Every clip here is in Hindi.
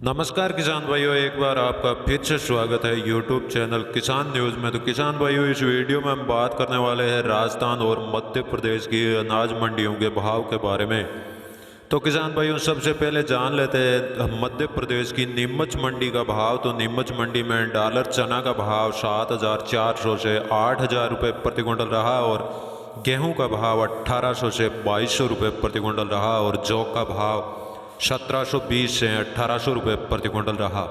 नमस्कार किसान भाइयों, एक बार आपका फिर से स्वागत है यूट्यूब चैनल किसान न्यूज़ में। तो किसान भाइयों, इस वीडियो में हम बात करने वाले हैं राजस्थान और मध्य प्रदेश की अनाज मंडियों के भाव के बारे में। तो किसान भाइयों, सबसे पहले जान लेते हैं मध्य प्रदेश की नीमच मंडी का भाव। तो नीमच मंडी में डॉलर चना का भाव 7,400 से 8,000 रुपये प्रति क्विंटल रहा और गेहूं का भाव 1,800 से 2,200 रुपये प्रति क्विंटल रहा और जौ का भाव 1,720 से 1,800 रुपये प्रति क्विंटल रहा।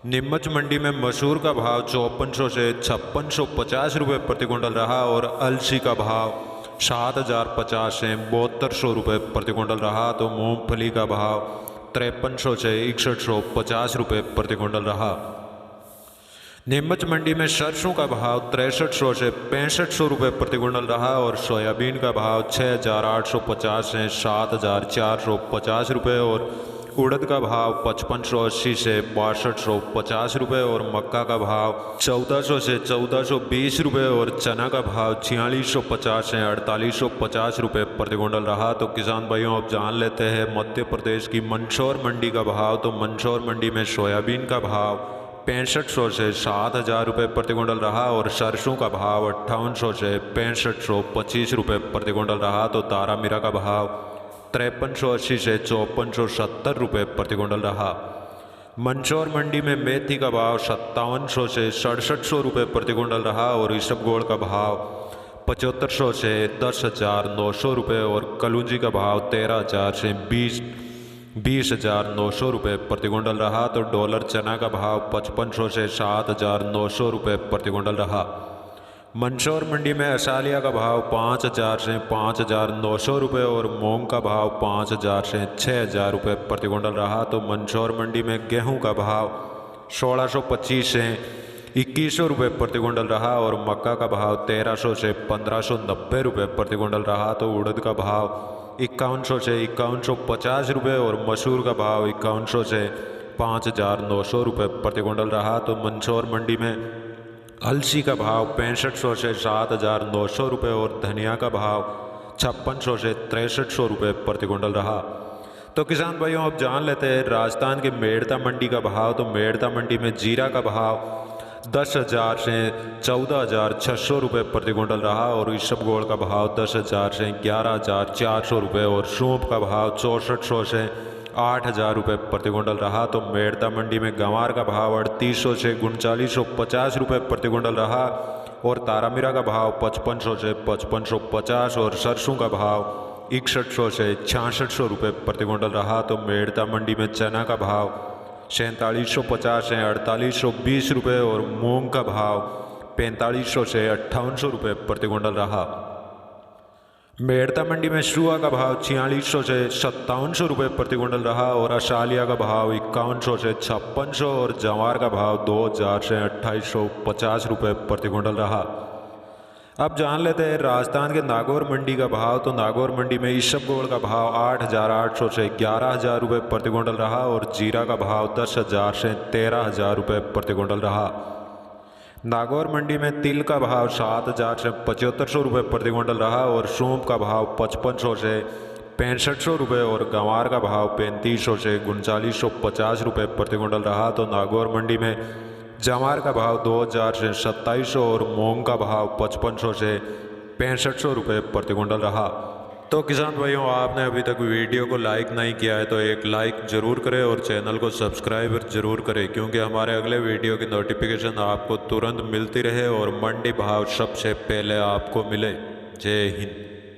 नीमच मंडी में मसूर का भाव 5,400 से 5,650 रुपये प्रति क्विंटल रहा और अलसी का भाव 7,050 से 7,200 रुपये प्रति क्विंटल रहा। तो मूंगफली का भाव 5,300 से 6,150 रुपये प्रति क्विंटल रहा। नीमच मंडी में सरसों का भाव 6,300 से 6,500 रुपये प्रति क्विंटल रहा और सोयाबीन का भाव 6,850 से 7,450 रुपये और उड़द का भाव 5,580 से 6,250 रुपये और मक्का का भाव 1,400 से 1,420 रुपये और चना का भाव 4,650 से 4,850 रुपये प्रति क्विंटल रहा। तो किसान भाइयों, अब जान लेते हैं मध्य प्रदेश की मंदसौर मंडी का भाव। तो मंदसौर मंडी में सोयाबीन का भाव 6,500 से 7,000 रुपये प्रति क्विंटल रहा और सरसों का भाव 5,800 से 6,525 रुपये प्रति क्विंटल रहा। तो तारामीरा का भाव 5,380 से 5,470 रुपये प्रति क्विंटल रहा। मंदसौर मंडी में मेथी का भाव 5,700 से 6,700 रुपये प्रति क्विंटल रहा और इसबगोल का भाव 7,500 से 10,900 रुपये और कलौंजी का भाव 13,000 से 20,900 रुपये प्रति क्विंटल रहा। तो डॉलर चना का भाव 5,500 से 7,900 रुपये प्रति क्विंटल रहा। मंदसौर मंडी में असालिया का भाव 5,000 से 5,900 रुपये और मूंग का भाव 5,000 से 6,000 रुपये प्रति क्विंटल रहा। तो मंदसौर मंडी में गेहूं का भाव 1,625 से 2,100 रुपये प्रति क्विंटल रहा और मक्का का भाव 1,300 से 1,590 रुपये प्रति क्विंटल रहा। तो उड़द का भाव 5,100 से 5,150 रुपये और मसूर का भाव 5,100 से 5,900 रुपये प्रति क्विंटल रहा। तो मंदसौर मंडी में अलसी का भाव 6,500 से 7,900 रुपये और धनिया का भाव 5,600 से 6,300 रुपये प्रति क्विंटल रहा। तो किसान भाइयों, अब जान लेते हैं राजस्थान के मेड़ता मंडी का भाव। तो मेड़ता मंडी में जीरा का भाव 10,000 से 14,600 रुपये प्रति क्विंटल रहा और इसबगोल का भाव 10,000 से 11,400 रुपये और सौंफ का भाव 6,400 से 8,000 रुपये प्रति क्विंटल रहा। तो मेड़ता मंडी में गंवार का भाव 3,800 से 3,950 रुपये प्रति क्विंटल रहा और तारामीरा का भाव 5,500 से 5,550 और सरसों का भाव 6,100 से 6,600 रुपये प्रति क्विंटल रहा। तो मेड़ता मंडी में चना का भाव 4,750 से 4,820 रुपये और मूंग का भाव 4,500 से 5,800 रुपये प्रति क्विंटल रहा। मेड़ता मंडी में सुआ का भाव 4,600 से 5,700 रुपये प्रति क्विंटल रहा और असालिया का भाव 5,100 से 5,600 और जवार का भाव 2,000 से 2,850 रुपये प्रति क्विंटल रहा। अब जान लेते हैं राजस्थान के नागौर मंडी का भाव। तो नागौर मंडी में इसबगोल का भाव 8,800 से 11,000 रुपये प्रति क्विंटल रहा और जीरा का भाव 10,000 से 13,000 रुपये प्रति क्विंटल रहा। नागौर मंडी में तिल का भाव 7,000 से 7,500 रुपये प्रति क्विंटल रहा और सौंफ का भाव 5,500 से 6,500 रुपये और गंवार का भाव 3,500 से 3,950 रुपये प्रति क्विंटल रहा। तो नागौर मंडी में जवार का भाव 2,000 से 2,700 और मूंग का भाव 5,500 से 6,500 रुपये प्रति क्विंटल रहा। तो किसान भाइयों, आपने अभी तक वीडियो को लाइक नहीं किया है तो एक लाइक ज़रूर करें और चैनल को सब्सक्राइब ज़रूर करें, क्योंकि हमारे अगले वीडियो की नोटिफिकेशन आपको तुरंत मिलती रहे और मंडी भाव सबसे पहले आपको मिले। जय हिंद।